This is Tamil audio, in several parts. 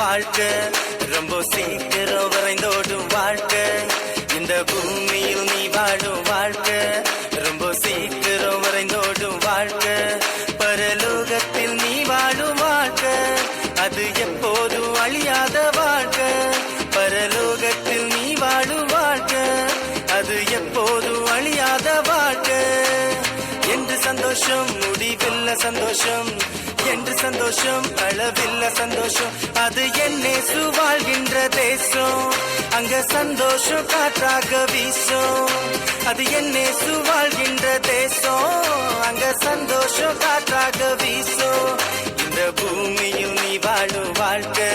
வாழ்க்கை ரொம்ப சீக்கிரம் விரைந்தோடும் வாழ்க்கை. இந்த பூமியில் நீ வாழும் வாழ்க்கை ரொம்ப சீக்கிரம் விரைந்தோடும் வாழ்க்கை. பரலோகத்தில் நீ வாழும் வாழ்க்கை அது எப்போதும் அழியாத வாழ்க்கை. பரலோகத்தில் நீ வாழும் வாழ்க்கை அது எப்போதும் அழியாத வாழ்க்கை. என்று சந்தோஷம் முடிவில்ல சந்தோஷம், என்று சந்தோஷம் அளவில்ல சந்தோஷம். அது என்னேசு வாழ்கின்ற தேசம், அங்க சந்தோஷம் காற்றாக வீசும். அது என்னேசு வாழ்கின்ற தேசம், அங்க சந்தோஷம் காற்றாக வீசும். இந்த பூமியில் நீ வாழும் வாழ்க்கை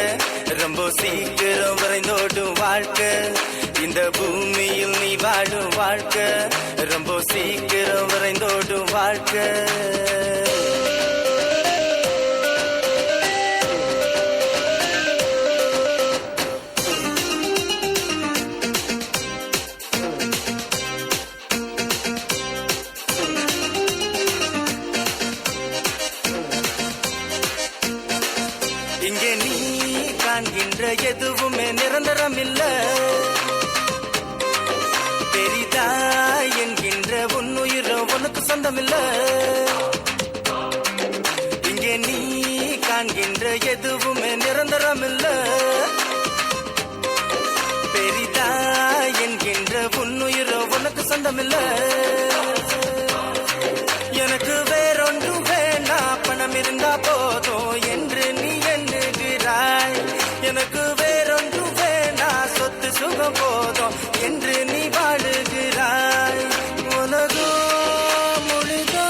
ரொம்ப சீக்கிரம் விரைந்தோடும் வாழ்க்கை. இந்த பூமியில் நீ வாழும் வாழ்க்கை ரொம்ப சீக்கிரம் விரைந்தோடும் வாழ்க்கை. இங்கே நீ காண்கின்ற எதுவுமே நிரந்தரம் இல்ல. பெரிதா என்கின்ற உன்னுயிரோ உனக்கு சொந்தம் இல்ல. இங்கே நீ காண்கின்ற எதுவுமே நிரந்தரம் இல்ல. பெரிதா என்கின்ற உன்னுயிரோ உனக்கு சொந்தம் இல்ல. எனக்கு வேறொன்றும் வேணா, பணம் இருந்தா போதும் என்று நீ எண்ணுகிறாய். எனக்கு வேறொன்றும் வேணா, சொத்து சுகம் போதும் என்று நீ வாழுகிறாய். உலகம் முழுதோ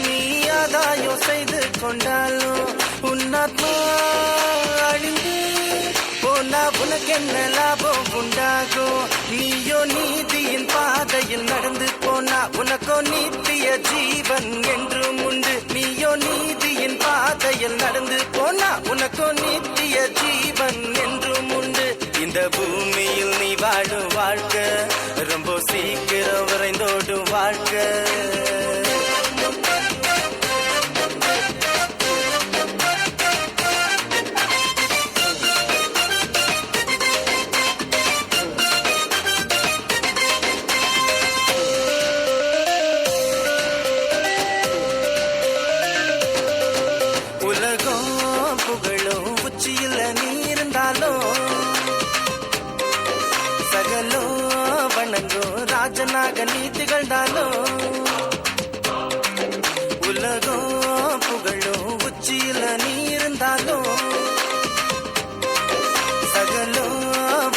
நீ ஆதாயம் செய்து கொண்டாலும் உன்னாத்மா அழிந்து போனா உனக்கு என்ன லாபம் உண்டாகும்? நீயோ நீதியின் பாதையில் நடந்து போனா உனக்கோ நித்திய ஜீவன் என்றும் உண்டு. நீயோ நீதியின் பாதையில் நடந்து போனா உனக்கோ நித்திய ஜீவன் என்றும் உண்டு. இந்த பூமியில் நீ வாழும் வாழ்க்கை ரொம்ப சீக்கிரம் விரைந்தோடும் வாழ்க்கை. உலகம் புகழும் உச்சியில் நீ இருந்தாலும் சகலோ வணங்கும் ராஜனாக நீ திகழ்ந்தாலும். உலகம் புகழும் உச்சியில் நீ இருந்தாலும் சகலோ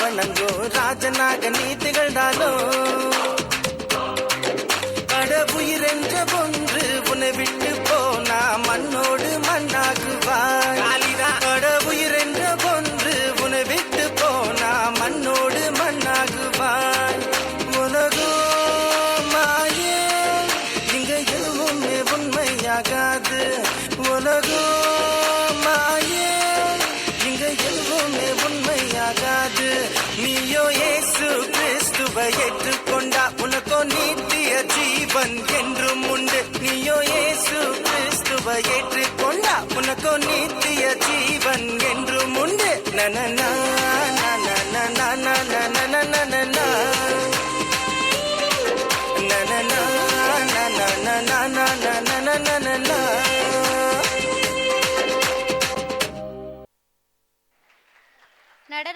வணங்கும் ராஜனாக நீ திகழ்ந்தாலும். கடவுயிர் என்ற ஒன்று உன்னை விட்டு போனா மண்ணோடு மண்ணாகுவாய். கடவுயிர் என்ற ஒன்று உன்னை விட்டு போனா மண்ணோடு மண்ணாகுவாய். உலகம் மாயே, இங்க எதுவுமே உண்மையாகாது. உலகம் மாயே, இங்க எதுவுமே உண்மையாகாது. நீயோ இயேசு கிறிஸ்துவை ஏற்றுக்கொண்டா உனக்கோ நித்திய ஜீவன் என்றும் உண்டு. நீயோ இயேசு கிறிஸ்துவை ஏற்றுக்கொண்டா உனக்கோ நித்திய ஜீவன் என்றும் உண்டு. நனனா